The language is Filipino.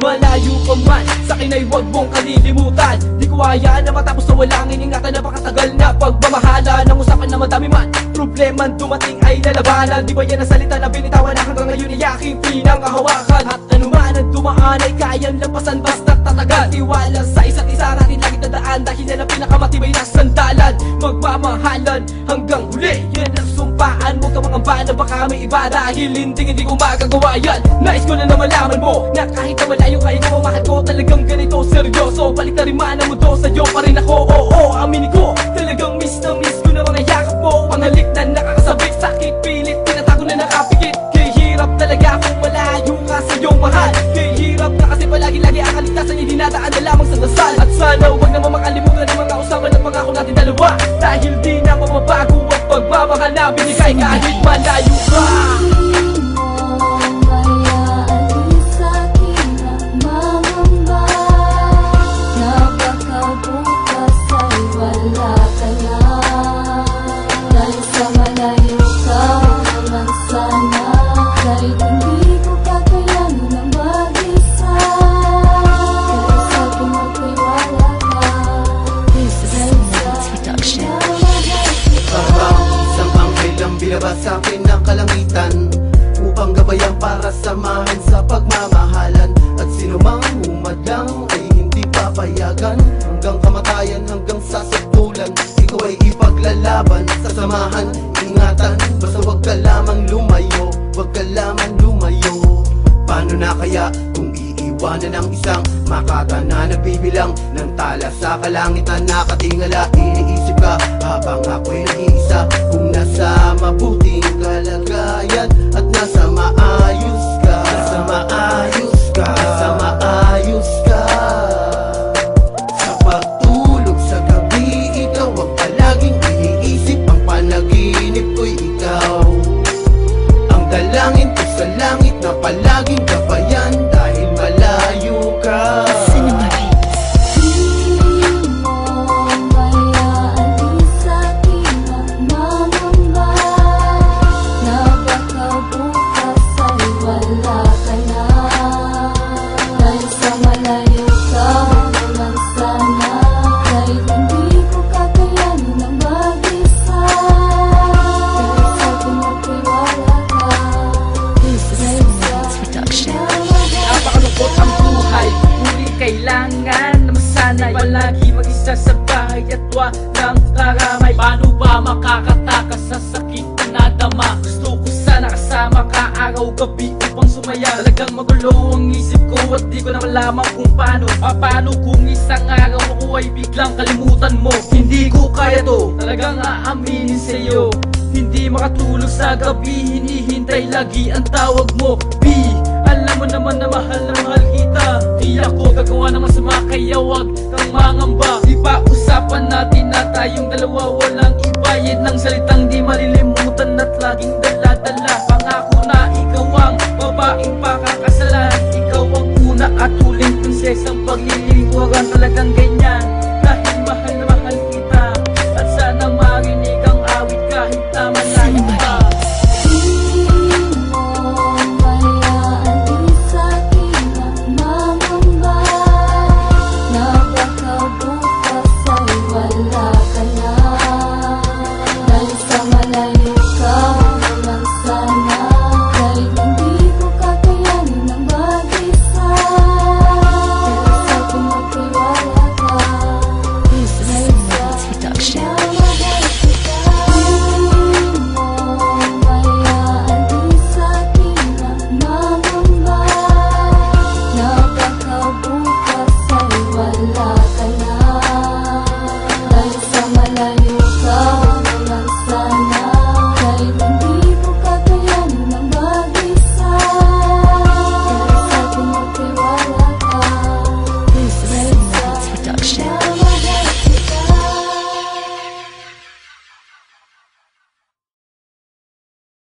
malayo pa man, sa'kin ay huwag mong kalilimutan. Di ko hayaan na matapos na walang iningatan na pakatagal na pagmamahala. Nang usapan na madami man problemang dumating ay lalabanan. Di ba yan ang salita na binitawan na hanggang ngayon ay aking pinanghahawakan. At anuman ang dumaan ay kayang lampasan basta't tatagal. Tiwala sa isa't isa natin lagi tandaan, dahil yan ang pinakamatibay na sandalan. Magmamahalan hanggang huli, yan ang sumpaan. Huwag ka mangamba na baka may iba, dahil hindi ko magagawa yan. Nais ko na malaman mo na kahit na malayo kayo ko, mahal ko talagang ganito seryoso. Balik na rin man ang mundo, sa'yo pa rin ako. Oo, aminin ko, talagang miss ko na mga yakap mo. Panghalik na nakakasabik, sakit, pilit, tinatago na nakapikit. Kaya hirap talaga kung malayo ka sa iyong mahal. Kaya hirap na kasi palagi-lagi ang kaligtasan niya dinadaan na lamang sa dasal. At sana huwag naman makalimutan ang mga usapan at pangako natin dalawa, dahil di na mababago ang pagmamahal na binigay kahit malayo ka. Sa akin ng kalangitan upang gabayan para samahan sa pagmamahalan. At sino mang humadlang ay hindi papayagan, hanggang kamatayan, hanggang sa saktulan. Ikaw ay ipaglalaban sa samahan, ingatan, basta wag ka lamang lumayo, wag ka lamang lumayo. Paano na kaya kung iiwanan ng isang makata na nagbibilang ng tala sa kalangitan? Nakatingala, iniisip ka habang ako'y nag-iisa, kung nasa mabuting kalagayan at nasa maayos ka, nasa maayos ka, nasa maayos ka. Sa pagtulog sa gabi, ikaw ang palaging iniisip, ang panaginip ko'y ikaw. Ang dalangin ko sa langit na palaging gabayan, dahil malayo ka. Kailangan na masanay, palagi mag-isa sa bahay at walang karamay. Paano ba makakatakas sa sakit na nadama? Gusto ko sana kasama ka araw-gabi upang sumaya. Talagang magulo ang isip ko at di ko na malaman kung paano. Paano kung isang araw ako ay biglang kalimutan mo? Hindi ko kaya to, talagang aaminin sa'yo. Hindi makatulog sa gabi, hinihintay lagi ang tawag mo. B, alam mo naman na mahal kita. Di ako gagawa ng masama, kaya wag kang mangamba. Di ba usapan natin na tayong dalawa, walang ibayad ng salitang di malilimutan at laging dala-dala. Pangako na ikaw ang babaeng pakakasalan, ikaw ang una at huling prinsesang paglilingkuran. Talagang